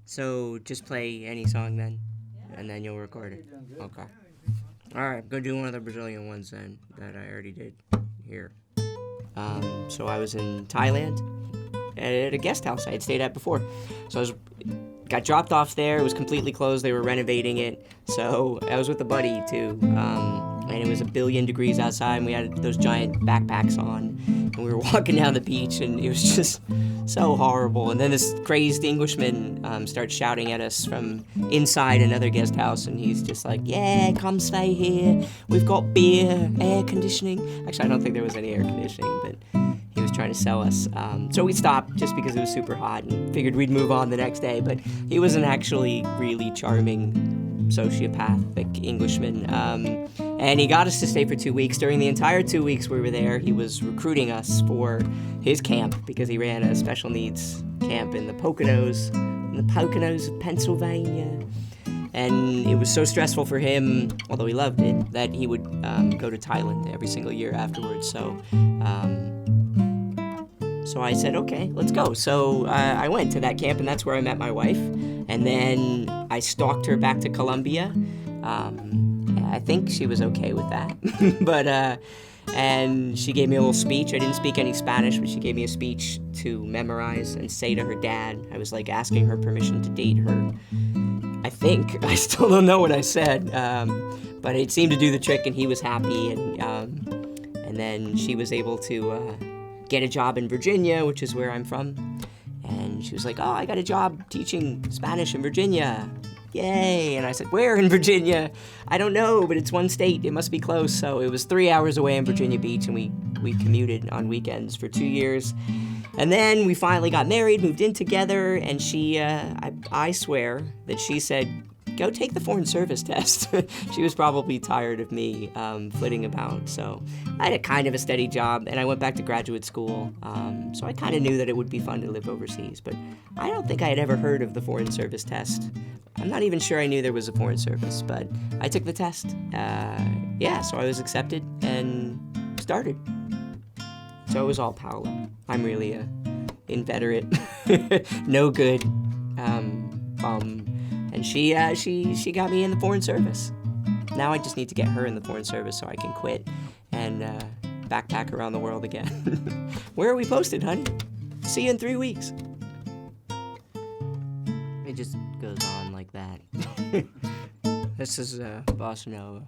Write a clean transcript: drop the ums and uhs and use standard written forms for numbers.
So just play any song then, and then you'll record it. Okay. All right, go do one of the Brazilian ones then that I already did here. So I was in Thailand at a guest house I had stayed at before. So got dropped off there. It was completely closed. They were renovating it. So I was with a buddy too. And it was 1,000,000,000 degrees outside, and we had those giant backpacks on. And we were walking down the beach, and it was just so horrible. And then this crazed Englishman starts shouting at us from inside another guest house, and he's just like, "Yeah, come stay here. We've got beer, air conditioning." Actually, I don't think there was any air conditioning, but he was trying to sell us. So we stopped just because it was super hot and figured we'd move on the next day. But he was an actually really charming sociopathic Englishman. And he got us to stay for 2 weeks. During the entire 2 weeks we were there, he was recruiting us for his camp because he ran a special needs camp in the Poconos of Pennsylvania. And it was so stressful for him, although he loved it, that he would go to Thailand every single year afterwards. So I said, okay, let's go. So I went to that camp, and that's where I met my wife. And then I stalked her back to Colombia. I think she was okay with that. And she gave me a little speech. I didn't speak any Spanish, but she gave me a speech to memorize and say to her dad. I was like asking her permission to date her. I think. I still don't know what I said. But it seemed to do the trick, and he was happy. And then she was able to get a job in Virginia, which is where I'm from. And she was like, "Oh, I got a job teaching Spanish in Virginia. Yay." And I said, "Where in Virginia?" "I don't know, but it's one state. It must be close." So it was 3 hours away in Virginia Beach, and we commuted on weekends for 2 years. And then we finally got married, moved in together, and I swear that she said, "Go take the Foreign Service test." She was probably tired of me flitting about. So I had a kind of a steady job, and I went back to graduate school. So I kind of knew that it would be fun to live overseas, but I don't think I had ever heard of the Foreign Service test. I'm not even sure I knew there was a Foreign Service, but I took the test. So I was accepted and started. So it was all Paola. I'm really a inveterate, no good bum. And she got me in the Foreign Service. Now I just need to get her in the Foreign Service so I can quit and backpack around the world again. Where are we posted, honey? See you in 3 weeks. It just goes on like that. This is Bossa Nova.